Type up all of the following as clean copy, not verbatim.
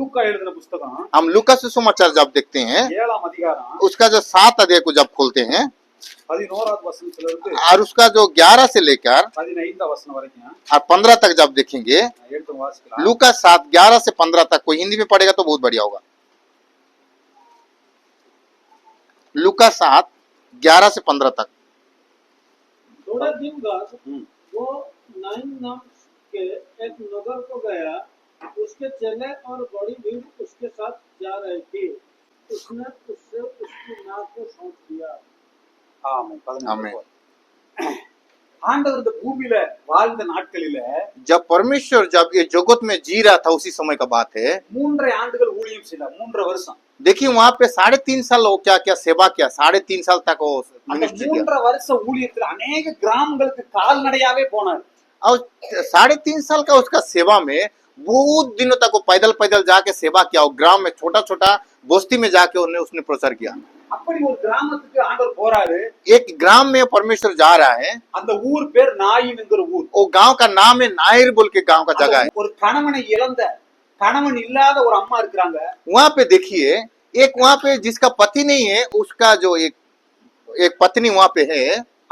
லூக்கா எழுதின புஸ்தகம் हम लूका सुसमाचार जब देखते हैं 7ஆம் அதிகாரம் उसका जो 7 अध्याय को जब खोलते हैं 11வது வசனத்துல இருந்து और उसका जो 11 से लेकर 15 வசனம் வரைக்கும் और 15 तक जब देखेंगे எடுத்து வாசிக்கலாம். लूका 7 11 से 15 तक, कोई हिंदी में पढ़ेगा तो बहुत बढ़िया होगा। लूका 7 11 से 15 तक। थोड़े दिन बाद वो नाइन नाम के एक नगर को गया। उसके चेले और बड़ी भीड़ उसके साथ जा रही थी। उसने उससे उसकी नाव को सौंप दिया। ஆமென். 15 आमीन। ஆண்டவர் இந்த பூமியில வாழ்ந்த நாட்களில जब परमेश्वर जब ये जगत में जी रहा था उसी समय का बात है। 3.5 ஆண்டுகள் ஊழியம் செய்தார். 3.5 வருஷம். देखिए वहां पे 3.5 साल वो क्या क्या सेवा किया, 3.5 साल तक वो அந்த मिनिस्ट्री किया 3.5 வருஷ ஊழியத்துல अनेक கிராமங்களுக்கு கால்நடையாவே போனார். और 3.5 साल का उसका सेवा में बहुत दिनों तक वो पैदल पैदल जाके सेवा किया और ग्राम में छोटा छोटा बस्ती में जाके उसने प्रचार किया। அப்படி ஒரு கிராமத்துக்கு ஆண்டவர் போறாரு. एक ग्राम में परमेश्वर जा रहा है, அந்த ஊர் பேர் நாயின்ங்கிற ஊர். वो गांव का नाम है नायर बोल के गांव का जगह है। ஒரு கணவனை இழந்த கணவன் இல்லாத ஒரு அம்மா இருக்காங்க. वहां पे देखिए एक वहां पे जिसका पति नहीं है उसका जो एक पत्नी वहां पे है,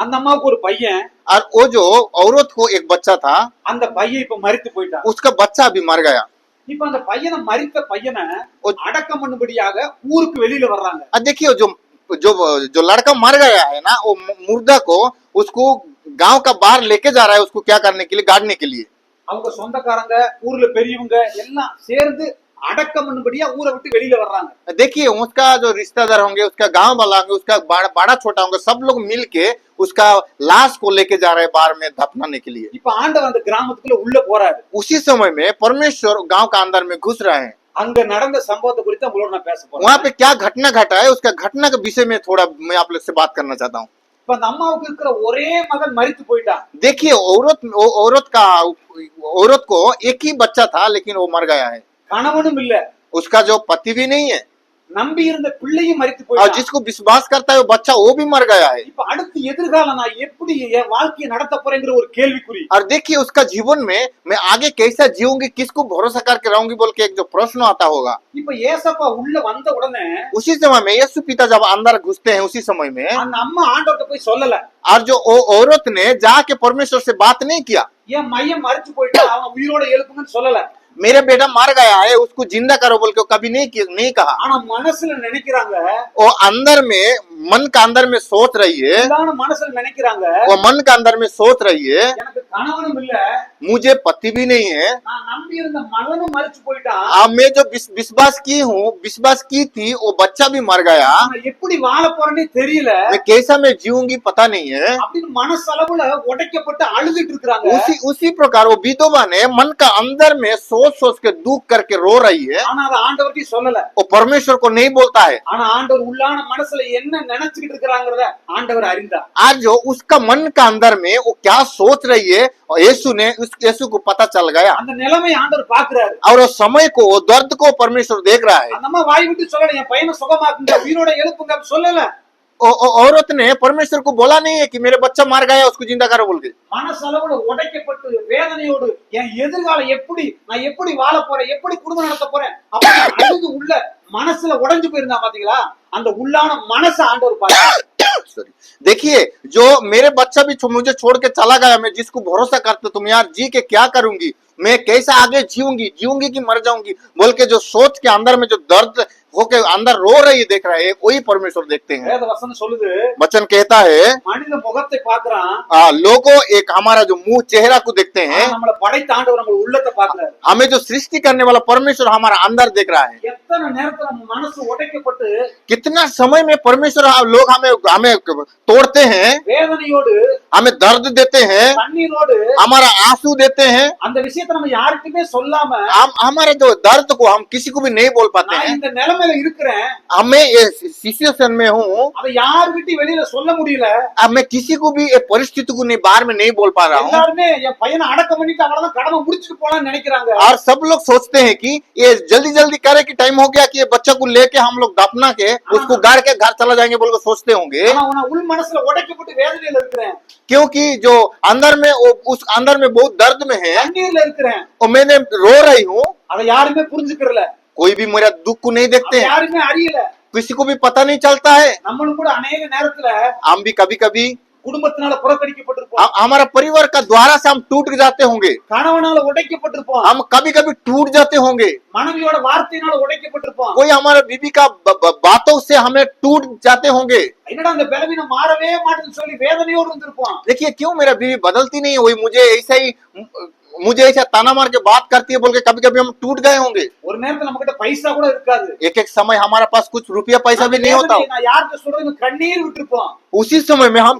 அந்த அம்மாவுக்கு ஒரு பையன். और वो जो औरत को एक बच्चा था, அந்த பையன் இப்ப மரித்து போயிட்டான். उसका बच्चा अभी मर गया। இப்ப அந்த பையனை மரித்த பையனை அடக்கம் பண்ணும்படியாக ஊருக்கு வெளியில வர்றாங்க. अब देखिए जो जो जो लड़का मर गया है ना, वो मुर्दा को उसको गांव का बाहर लेके जा रहा है, उसको क्या करने के लिए, गाड़ने के लिए। அவங்க சொந்தக்காரங்க ஊர்ல பெரியவங்க எல்லாம் சேர்ந்து அடக்கம் பண்ணும்படியா ஊரை விட்டு வெளியில வர்றாங்க. देखिए उसका जो रिश्तेदार होंगे, उसका गांव वाला होंगे, उसका बड़ा छोटा होंगे, सब लोग मिल के उसका लाश को लेके जा रहे हैं बाहर में दफनाने के लिए। இப்ப ஆண்டவர் அந்த கிராமத்துக்குள்ள உள்ள போறாரு. उसी समय में परमेश्वर गांव का अंदर में घुस रहे हैं। அங்க நடந்த சம்பவத்தை குறித்து உங்களோட நான் பேச போறேன். वहां पे क्या घटना घटा है उसका घटना के विषय में थोड़ा मैं आप लोग से बात करना चाहता हूँ। இப்ப அந்த அம்மாவுக்கு இருக்கிற ஒரே மகன் மரித்து போயிட்டான். देखिए औरत को एक ही बच्चा था लेकिन वो मर गया है। கணவனும் இல்ல. उसका जो पति भी नहीं है நம்பி இருந்த பிள்ளையும் மரித்து और போயிட்டான். जिसको विश्वास करता है वो बच्चा वो भी मर गया है। இப்ப அடுத்து எதிர்காலம் நான் எப்படி என் வாழ்க்கையை நடத்த போறேங்கிற ஒரு கேள்விக்குறி. और देखिए उसका जीवन में मैं आगे कैसा जीऊंगी, किसको भरोसा करके रहूंगी बोल के एक जो प्रश्न आता होगा। இப்ப ஏசப்பா உள்ள வந்த உடனே उसी समय में यीशु पिता जब अंदर घुसते हैं उसी समय में அந்த अम्मा ஆண்டவர்ட்ட போய் சொல்லல. और जो औरत ने जाके परमेश्वर से बात नहीं किया, என் மையம் மரிச்சு போயிட்டா அவன் உயிரோட எழுப்புங்கன்னு சொல்லல. मेरा बेटा मर गया है उसको जिंदा करो बोल के कभी नहीं कहा। ஆனா மனசுல நினைக்கிறாங்க, वो अंदर में मन का अंदर में सोच रही है, மனசுல நினைக்கிறாங்க, वो मन का अंदर में सोच रही है எனக்கு கணவனும் இல்ல, मुझे पति भी नहीं है, நான் நம்பி இருந்த மகனும் மரிச்சு போயிட்டான், अब मैं जो विश्वास की थी वो बच्चा भी मर गया, நான் எப்படி வாழ போறேன்னு தெரியல, मैं कैसा मैं जीऊंगी पता नहीं है। அப்படின்னு மனசளவுல உடைக்கப்பட்டு அழுதுட்டு இருக்காங்க. उसी प्रकार वो विधवा ने मन का अंदर में सोच के दुख करके रो रही है, ஆனா அது ஆண்டவர்ட்ட சொல்லல. वो परमेश्वर को नहीं बोलता है। ஆனா ஆண்டவர் உள்ளான மனசுல என்ன நினைச்சிட்டு இருக்காங்கறத ஆண்டவர் அறிந்தார். आज जो उसका मन का अंदर में वो क्या सोच रही है और यीशु को पता चल गया। அந்த நிலைமை ஆண்டவர் பாக்குறாரு. और उस समय को वो दर्द को परमेश्वर देख रहा है। அந்த அம்மா வாய் விட்டு சொல்லல, என் பையனை சுகமாக்குங்க, உயிரோட எழுப்புங்க சொல்லல. औरत ने परमेश्वर को बोला नहीं है कि मेरे बच्चा मर गया उसको जिंदा करो बोल के। மனசளவுல உடைக்கப்பட்டு வேதனையோடு என் எதிர்காலம் எப்படி, நான் எப்படி வாழ போறேன், எப்படி குடும்பம் நடத்த போறேன் அப்படி அழுது உள்ள மனசுல உடைஞ்சு போயிருந்தா பாத்தீங்களா, அந்த உள்ளான மனச ஆண்டவர் பாருங்க. देखिए जो मेरे बच्चा भी मुझे छोड़ के चला गया, मैं जिसको भरोसा करता तुम यार जी के क्या करूंगी, मैं कैसा आगे जीऊंगी कि मर जाऊंगी बोल के जो सोच के अंदर में जो दर्द होके अंदर रो रही देख रहा है, वही परमेश्वर देखते हैं। வேத வசனம் சொல்லுது, वचन कहता है மனித முகத்தை பார்க்கறான், लोगों एक हमारा जो मुंह चेहरा को देखते हैं, நம்மள படைத்த ஆண்டவர் நம்ம உள்ளத்தை பார்க்கறாரு। हमें जो सृष्टि करने वाला परमेश्वर हमारा अंदर देख रहा है। எத்தனை நேரத்துல நம்ம மனசு உடைக்கப்பட்டு कितना समय में परमेश्वर लोग हमें तोड़ते हैं, வேதனையோடு हमें दर्द देते हैं, கண்ணீரோடு हमारा आंसू देते हैं, அந்த விஷயத்தை நம்ம யாருக்குமே சொல்லாம हमारे जो दर्द को हम किसी को भी नहीं बोल पाते நான் हैं। இந்த நிலைமையில இருக்கிறேன், हमें ये सिचुएशन में हूँ, அதை யார்கிட்டயும் வெளியில சொல்ல முடியல, अब मैं किसी को भी ये परिस्थिति को नहीं बाहर में नहीं बोल पा रहा हूँ। எல்லாருமே என் பையனை அடக்கம் பண்ணிட்டு அவ்வளவுதான் கடமை முடிச்சுட்டு போலாம்னு நினைக்கிறாங்க. और सब लोग सोचते हैं कि ये जल्दी जल्दी करे कि टाइम हो गया कि ये बच्चा को लेके हम लोग दफना के उसको गाड़ के घर चला जाएंगे बोल के सोचते होंगे। ஆனா நான் உள் மனசுல உடைக்கப்பட்டு வேதனையில இருக்கிறேன், क्योंकि जो अंदर में उस अंदर में बहुत दर्द में है கண்ணீர்ல இருக்கிறேன், और मैंने रो रही हूँ, அதை யாருமே புரிஞ்சுக்கிறல. कोई भी मेरा दुख को नहीं देखते அப்ப हैं, யாருமே அறியல. किसी को भी पता नहीं चलता है। நம்மளும் கூட अनेक நேரத்துல हम भी कभी कभी குடும்பத்தினால புறக்கணிக்கப்பட்டிருப்போம். हमारा परिवार का द्वारा से हम टूट जाते होंगे, கணவனால उடைக்கப்பட்டிருப்போம். हम कभी कभी टूट जाते होंगे, மனைவியோட வார்த்தையினால उடைக்கப்பட்டிருப்போம். कोई हमारे बीबी का बातों से हमें टूट जाते होंगे। என்னடா அந்த பலவீனம் மாறவே மாட்டேன்னு சொல்லி வேதனையோடு இருந்திருப்போம். देखिए क्यों मेरा बीवी बदलती नहीं हुई, मुझे ऐसा ताना मार के बात करती है बोल के कभी कभी हम टूट गए होंगे। ஒரு நேரத்துல நம்ம கிட்ட பைசா கூட இருக்காது. एक एक समय हमारे पास कुछ रुपया पैसा भी नहीं होता, நான் யார்கிட்ட சொல்றேன்னு கண்ணீர் விட்டுருப்போம். उसी समय में हम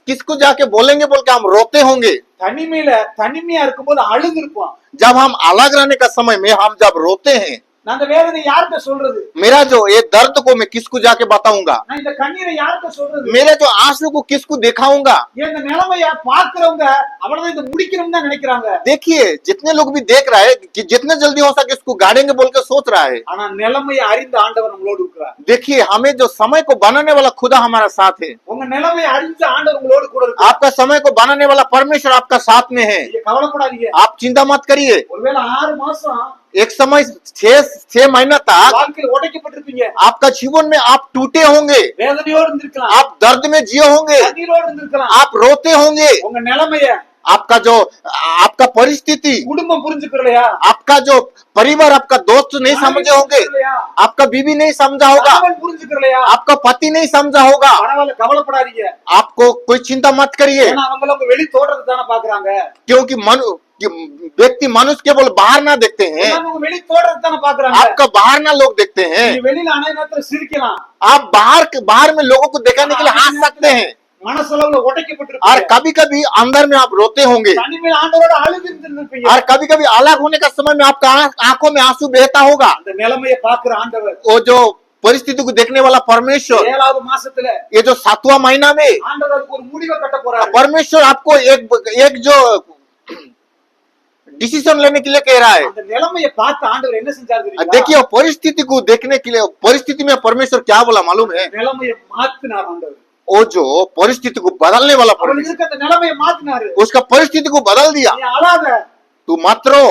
किसको जाके बोलेंगे बोल के हम रोते होंगे। தனிமையா இருக்கும்போது அழுது இருப்போம். जब हम अलग रहने का समय में हम जब रोते हैं, நான் அந்த வேதனை யார்கிட்ட சொல்றது? मेरा जो ये दर्द को मैं किसको जाके बताऊंगा, நான் இந்த கண்ணீரை யார்கிட்ட சொல்றது? मेरे जो आंसू को किसको दिखाऊंगा। இந்த நிலைமைய பாக்குறவங்க அவ்வளவுதான் இத முடிக்கணும்னு தான் நினைக்கிறாங்க. देखिए जितने लोग भी देख रहा है कि जितने जल्दी हो सके इसको गाड़ेंगे बोल के सोच रहा है। ஆனா நிலைமையை அறிந்த ஆண்டவர் நம்மளோடு இருக்கிறார். देखिए हमें जो समय को बनाने वाला खुदा हमारा साथ है। உங்க நிலைமையை அறிந்த ஆண்டவர் உங்களோடு கூட இருக்கிறார். आपका समय को बनाने वाला परमेश्वर आपका साथ में है। நீங்க கவலைப்படாதீங்க. आप चिंता मत करिए। ஒருவேளை 6 மாசம் एक समय 6 महीना तक வாழ்க்கையில உடைக்கப்பட்டிருப்பீங்க. आपका जीवन में आप टूटे होंगे, வேதனையோடு இருந்திருக்கலாம். आप दर्द में जिए होंगे, கண்ணீரோடு இருந்திருக்கலாம். आप रोते होंगे। உங்க நிலைமைய आपका परिस्थिति, குடும்பம் புரிஞ்சுக்கலையா? आपका जो परिवार, आपका दोस्त नहीं समझे होंगे, आपका बीवी नहीं समझा होगा, கணவன் புரிஞ்சுக்கலையா? आपका पति नहीं समझा होगा। பரவாயில்ல, கவலைப்படாதீங்க. आपको कोई चिंता मत करिए, ஏன்னா அவங்க உங்க வெளி தோற்றத்தை தானே பாக்குறாங்க. क्योंकि व्यक्ति मनुष्य केवल बाहर ना देखते हैं, அவங்க உங்க வெளி தோற்றத்தை தானே பாக்குறாங்க. आपका बाहर ना लोग देखते हैं। நீங்க வெளியில அநேக நேரத்துல சிரிக்கலாம். आप बाहर में लोगों को दिखाने के लिए हंस सकते हैं, மனசளவுல और உடைக்கப்பட்டிருப்பீங்க. कभी कभी अंदर में आप रोते होंगे, தனிமையில ஆண்டவரோட அழுது இருந்திருப்பீங்க. और कभी कभी अलग होने का समय में आपका आंखों में आंसू बहता होगा। அந்த நிலைமையை பாக்குற ஆண்டவர் वो जो परिस्थिति को देखने वाला परमेश्वर, 7வது மாசத்துல ये जो 7वां महीना में ஆண்டவர் அதுக்கு ஒரு முடிவை கட்ட போறாரு. परमेश्वर आपको एक जो डिसीजन लेने के लिए कह रहा है। அந்த நிலைமையை பார்த்து ஆண்டவர் என்ன செஞ்சாரு தெரியுமா? देखिए परिस्थिति को देखने के लिए, परिस्थिति में परमेश्वर क्या बोला मालूम है? நிலைமையை மாத்தினார் ஆண்டவர். वो जो परिस्थिति को बदलने वाला அவர் परमेश्वर, இருக்க அந்த நிலைமையை மாத்தினாரு. उसका परिस्थिति को बदल दिया। நீ அழாத. तू मत रो,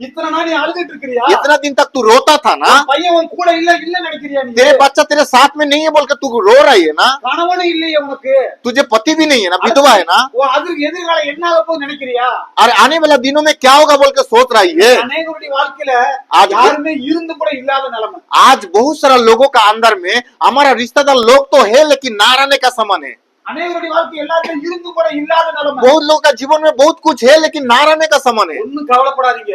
இத்தனை நாள் நீ அழுதுட்டு இருக்கிறியா? इतना दिन तक तू रोता था ना, உன் பையன் உன் கூட இல்ல நினைக்கிறியா நீ? तेरे बच्चा तेरे साथ में नहीं है बोल के तू रो रही है ना, கணவனும் இல்லையே உனக்கு. तुझे पति भी नहीं है ना, विधवा है ना, ஓ, அது எதிர்காலம் என்ன ஆக போகுது நினைக்கிறியா? और आने वाला दिनों में क्या होगा बोल के सोच रही है। அநேகருடைய வாழ்க்கையில आज யாருமே இருந்து கூட இல்லாத நிலைமை. आज बहुत सारा लोगों का अंदर में हमारा रिश्तेदार लोग तो है लेकिन ना रहने का समय है। அநேகருடைய வாழ்க்கை எல்லாத்தையும் இருந்து கூட இல்லாத நிலைமை. बहुत लोगों का जीवन में बहुत कुछ है लेकिन ना रहने का समय है। ஒண்ணும் கவலைப்படாதீங்க.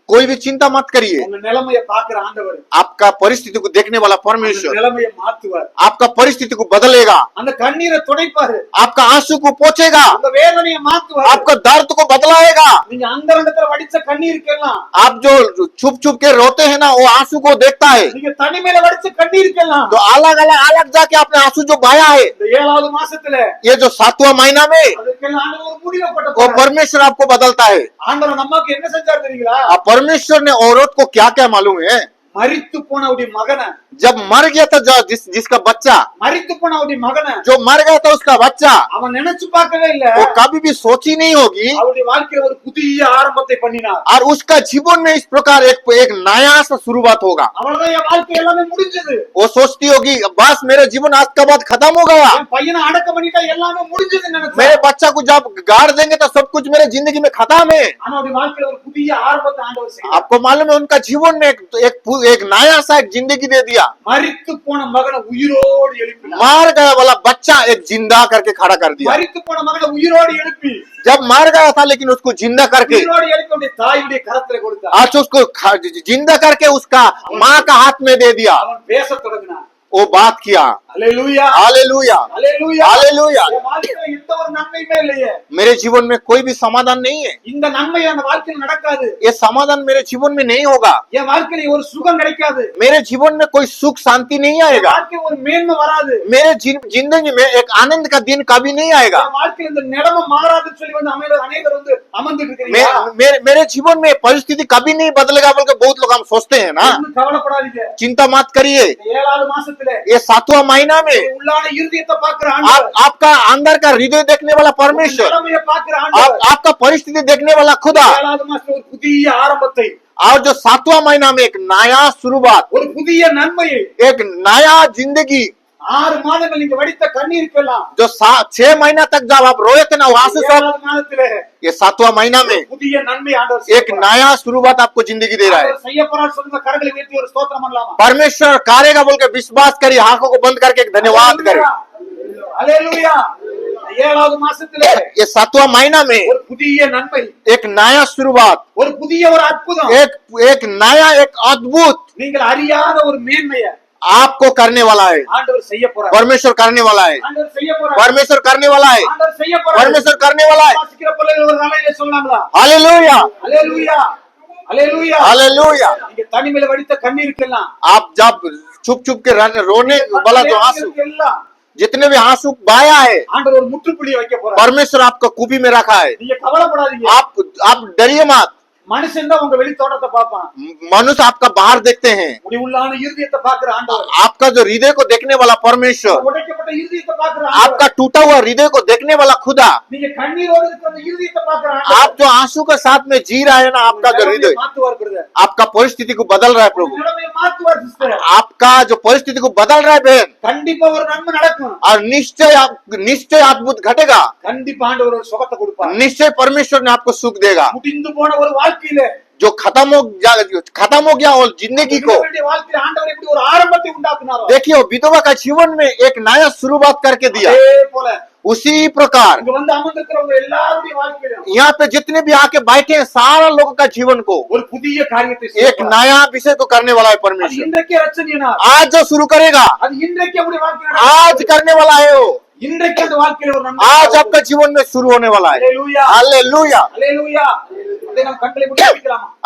कोई भी चिंता मत करिए, உங்க நிலைமையை பாக்குற ஆண்டவர் आपका परिस्थिति को देखने वाला அந்த परमेश्वर நிலைமையை மாத்துவார். आपका परिस्थिति को बदलेगा, அந்த कண்ணீரை துடைப்பாரு. आपका आंसू को पोंछेगा, உங்க வேதனையை மாத்துவார். आपका दर्द को बदलाएगा। நீங்க அந்தரங்கத்துல வடிச்ச கண்ணீருக்கெல்லாம், आप जो छुप छुप के रोते हैं ना, वो आंसू को देखता है। நீங்க தனிமையில வடிச்ச கண்ணீருக்கெல்லாம் तो अलग जाके अपने आंसू जो बहाया है, இந்த 7வது மாசத்துல ये जो 7वां महीना में அதுக்கெல்லாம் ஆண்டவர் ஒரு முடிவை போட்ட वो போறார். परमेश्वर आपको बदलता है। ஆண்டவர் நமக்கு என்ன செஞ்சார் தெரியுங்களா? परमेश्वर ने औरत को क्या क्या मालूम है? மரித்து போன அவருடைய மகனை, जब मर गया था जिसका बच्चा, மரித்து போன அவருடைய மகனை जो मर गया था उसका बच्चा, அவன் நினைச்சு பார்க்கவே இல்ல. वो कभी भी सोची नहीं होगी, அவருடைய வாழ்க்கையில ஒரு புதிய ஆரம்பத்தை பண்ணினார். और उसका जीवन में इस प्रकार एक नया सा शुरुआत होगा। அவ்வளவுதான், என் வாழ்க்கை எல்லாமே முடிஞ்சது. वो सोचती होगी बस मेरा जीवन आज के बाद खत्म हो गया, என் பையனை அடக்கம் பண்ணிட்டா எல்லாமே முடிஞ்சதுன்னு मेरे நினைச்சேன். बच्चा को जब गाड़ देंगे तो सब कुछ मेरे जिंदगी में खत्म है। ஆனா அவருடைய வாழ்க்கையில ஒரு புதிய ஆரம்பத்தை ஆண்டவர் செய்தார். आपको मालूम है उनका जीवन में एक नया सा एक जिंदगी दे दिया। மரித்து போன மகனை உயிரோடு எழுப்பினார். मार गया वाला बच्चा एक जिंदा करके खड़ा कर दिया। மரித்து போன மகனை உயிரோடு எழுப்பி, जब मार गया था लेकिन उसको जिंदा करके, உயிரோடு எழுப்பி அவருடைய தாயுடைய கரத்துல கொடுத்தார். आज उसको जिंदा करके उसका माँ का हाथ में दे दिया। அவன் பேசத் தொடங்கினான். वो बात किया। அல்லேலூயா, हालेलुया, அல்லேலூயா. हालेलुया। என் வாழ்க்கையில எந்த ஒரு நன்மையுமே இல்லையே. मेरे जीवन में कोई भी समाधान नहीं है, இந்த நன்மை அந்த வாழ்க்கையில நடக்காது. ये समाधान मेरे जीवन में नहीं होगा, என் வாழ்க்கையில ஒரு சுகம் கிடைக்காது. मेरे जीवन में कोई सुख शांति नहीं என் आएगा, வாழ்க்கையில ஒரு மேன்மை வராது. मेरे जिंदगी में एक आनंद का दिन कभी नहीं आएगा। என் வாழ்க்கையில இந்த நிலைமை மாறாதுன்னு சொல்லி அநேகர் அமர்ந்துட்டு இருக்கிறீங்க. मेरे जीवन में परिस्थिति कभी नहीं बदलेगा बोल के बहुत लोग हम सोचते हैं ना। ஒண்ணும் கவலைப்படாதீங்க. चिंता मत करिए, இந்த 7வது மாசத்துல ये 7वां महीना में உள்ளான இருதயத்தை பார்க்கிற ஆண்டவர், आपका अंदर का हृदय देखने वाला परमेश्वर, நிலைமையை பார்க்கிற ஆண்டவர், आपका परिस्थिति देखने वाला खुदा 7வது மாசத்துல ஒரு புதிய ஆரம்பத்தை, और जो 7वां महीना में एक नया शुरुआत, ஒரு புதிய நன்மையை एक नया जिंदगी, 6 மாதங்கள் நீங்க வடித்த கண்ணீருக்கெல்லாம் जो 6 महीना तक जब आप रोए थे ना वहां से सब, 7வது மாதத்திலே ये 7वां महीना में புதிய நன்மை ஆண்டவர் एक नया शुरुआत आपको जिंदगी दे रहा है। ஆண்டவர் செய்ய போறார் சொல்லுங்க, கரங்களை உயர்த்தி ஒரு ஸ்தோத்திரம் பண்ணலாமா? परमेश्वर करेगा बोल के विश्वास करिए, आंखों को बंद करके एक धन्यवाद करें। ஹalleluya! 7வது மாசத்திலே ये 7वां महीना में ஒரு புதிய நன்மை, एक नया शुरुआत, ஒரு புதிய ஒரு அற்புதம், एक नया एक अद्भुत நீங்கள் அறியாத ஒரு மேன்மையை आपको करने वाला है। ஆண்டவர் செய்ய போறார், परमेश्वर करने वाला है, ஆண்டவர் செய்ய போறார், परमेश्वर करने वाला है, ஆண்டவர் செய்ய போறார். परमेश्वर करने वाला है। வாசிக்கிற பிள்ளைகள் ஒரு நாளையில சொல்லலாம்ல, हालेलुया, ஹalleluya ஹalleluya. हालेलुया। நீங்க தனிமையில வடித்த கண்ணீருக்கெல்லாம், आप जब छुप छुप के रोने वाला जो आंसू, எல்லாம் जितने भी आंसू बहाया है, ஆண்டவர் ஒரு முற்றுப்புள்ளி வைக்க போறார். परमेश्वर आपको कुपी में रखा है। நீங்க கவலைப்படாதீங்க. आप डरिए मत। மனுஷன் தான் உங்க வெளி தோட்டத்தை பார்ப்பான், मनुष्य आपका बाहर देखते हैं, முடிவுள்ளான இருதயத்தை பார்க்கிற ஆண்டவர், आपका जो हृदय को देखने वाला परमेश्वर, உடைக்கப்பட்ட இருதயத்தை பார்க்கிற ஆண்டவர், आपका टूटा हुआ हृदय को देखने वाला खुदा, நீங்க கண்ணீரோடு இருக்கிற அந்த இருதயத்தை பார்க்கிற ஆண்டவர், आप जो आंसू के साथ में जी रहे हैं ना, आपका जो हृदय, மாத்துவார் பிரதர், आपका परिस्थिति को बदल रहा है प्रभु, நிலைமையை மாத்துவார் சிஸ்டர். आपका जो परिस्थिति को बदल रहा है बहन, கண்டிப்பா ஒரு நன்மை நடக்கும், और निश्चय अद्भुत घटेगा। கண்டிப்பா ஆண்டவர் ஒரு சுகத்தை கொடுப்பார். निश्चय परमेश्वर ने आपको सुख देगा। முடிந்து போன ஒரு வாழ்க்கையில, जो खत्म हो गया और जिंदगी को, வேண்டிய வாழ்க்கையில ஆண்டவர் எப்படி ஒரு ஆரம்பத்தை உண்டாக்குனாரோ, देखिए विधवा का जीवन में एक नया शुरुआत करके दिया। அதே போல उसी प्रकार இங்க வந்து அமர்ந்திருக்கிறவங்க எல்லாருடைய வாழ்க்கையிலும் यहाँ पे जितने भी आके बैठे हैं सारा लोगों का जीवन को ஒரு புதிய காரியத்தை एक செய்வார். नया विषय को करने वाला है அது परमेश्वर। இன்றைக்கே ரட்சணியனா, आज जो शुरू करेगा, அது இன்றைக்கே உங்களுடைய வாழ்க்கையில आज करने वाला है वो, இன்றைக்கு அந்த வாழ்க்கையில ஒரு நன்மை. आज आपका जीवन में शुरू होने वाला है। ஹalleluya हालेलुया। ஹalleluya. அதை நாம் கண்களை மூடி ஜெபிக்கலாமா?